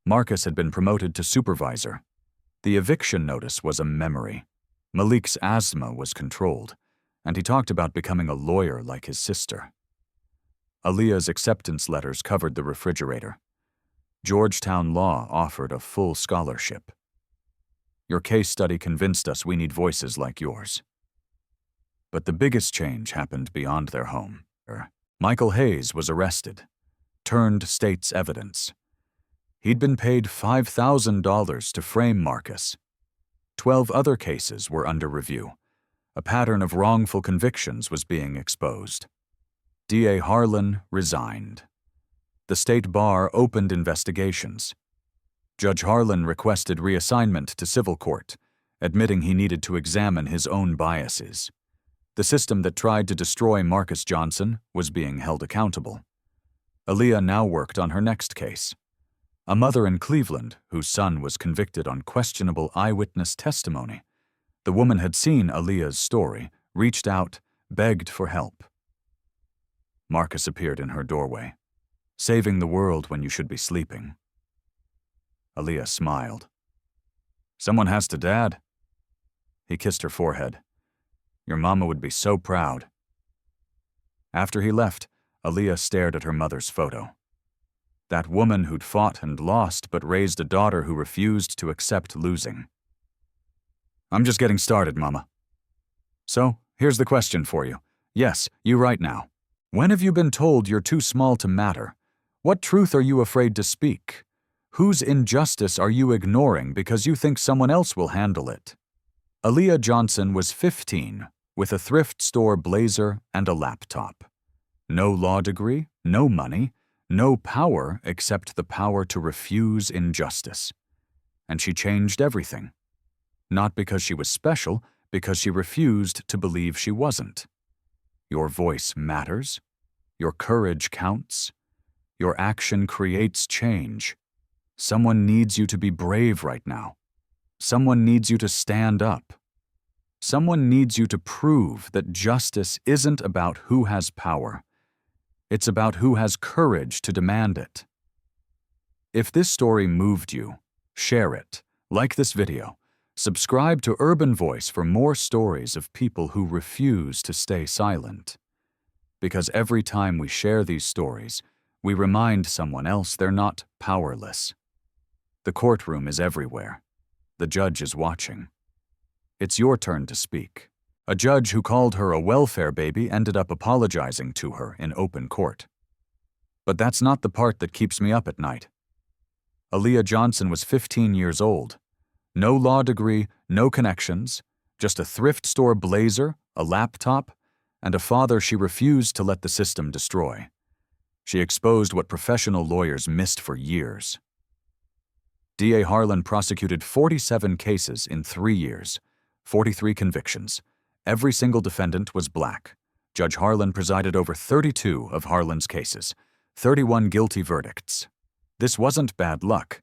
Marcus had been promoted to supervisor. The eviction notice was a memory. Malik's asthma was controlled, and he talked about becoming a lawyer like his sister. Aaliyah's acceptance letters covered the refrigerator. Georgetown Law offered a full scholarship. "Your case study convinced us we need voices like yours." But the biggest change happened beyond their home. Michael Hayes was arrested, turned state's evidence. He'd been paid $5,000 to frame Marcus. 12 other cases were under review. A pattern of wrongful convictions was being exposed. D.A. Harlan resigned. The state bar opened investigations. Judge Harlan requested reassignment to civil court, admitting he needed to examine his own biases. The system that tried to destroy Marcus Johnson was being held accountable. Aaliyah now worked on her next case. A mother in Cleveland whose son was convicted on questionable eyewitness testimony. The woman had seen Aaliyah's story, reached out, begged for help. Marcus appeared in her doorway. "Saving the world when you should be sleeping." Aaliyah smiled. "Someone has to, Dad." He kissed her forehead. "Your mama would be so proud." After he left, Aaliyah stared at her mother's photo. That woman who'd fought and lost but raised a daughter who refused to accept losing. "I'm just getting started, Mama." "So, here's the question for you. Yes, you right now. When have you been told you're too small to matter? What truth are you afraid to speak? Whose injustice are you ignoring because you think someone else will handle it?" Aaliyah Johnson was 15, with a thrift store blazer and a laptop. No law degree, no money, no power except the power to refuse injustice. And she changed everything. Not because she was special, because she refused to believe she wasn't. Your voice matters. Your courage counts. Your action creates change. Someone needs you to be brave right now. Someone needs you to stand up. Someone needs you to prove that justice isn't about who has power. It's about who has courage to demand it. If this story moved you, share it, like this video, subscribe to Urban Voice for more stories of people who refuse to stay silent. Because every time we share these stories, we remind someone else they're not powerless. The courtroom is everywhere. The judge is watching. It's your turn to speak. A judge who called her a welfare baby ended up apologizing to her in open court. But that's not the part that keeps me up at night. Aaliyah Johnson was 15 years old. No law degree, no connections, just a thrift store blazer, a laptop, and a father she refused to let the system destroy. She exposed what professional lawyers missed for years. DA Harlan prosecuted 47 cases in 3 years, 43 convictions. Every single defendant was black. Judge Harlan presided over 32 of Harlan's cases, 31 guilty verdicts. This wasn't bad luck.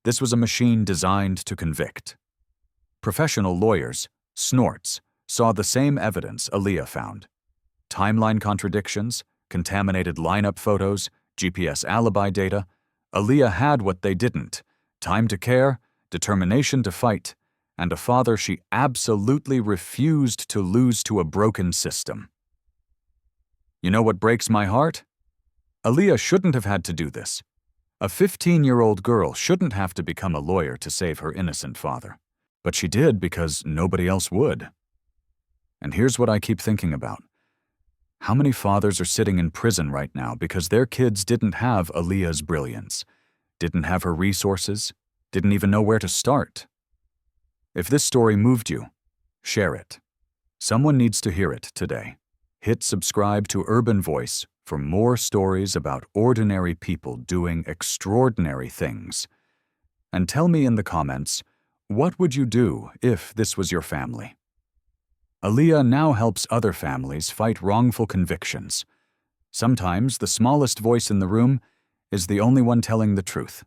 This was a machine designed to convict. Professional lawyers, snorts, saw the same evidence Aaliyah found. Timeline contradictions, contaminated lineup photos, GPS alibi data. Aaliyah had what they didn't: time to care, determination to fight, and a father she absolutely refused to lose to a broken system. You know what breaks my heart? Aaliyah shouldn't have had to do this. A 15-year-old girl shouldn't have to become a lawyer to save her innocent father. But she did because nobody else would. And here's what I keep thinking about. How many fathers are sitting in prison right now because their kids didn't have Aaliyah's brilliance, didn't have her resources, didn't even know where to start? If this story moved you, share it. Someone needs to hear it today. Hit subscribe to Urban Voice for more stories about ordinary people doing extraordinary things. And tell me in the comments, what would you do if this was your family? Aaliyah now helps other families fight wrongful convictions. Sometimes the smallest voice in the room is the only one telling the truth.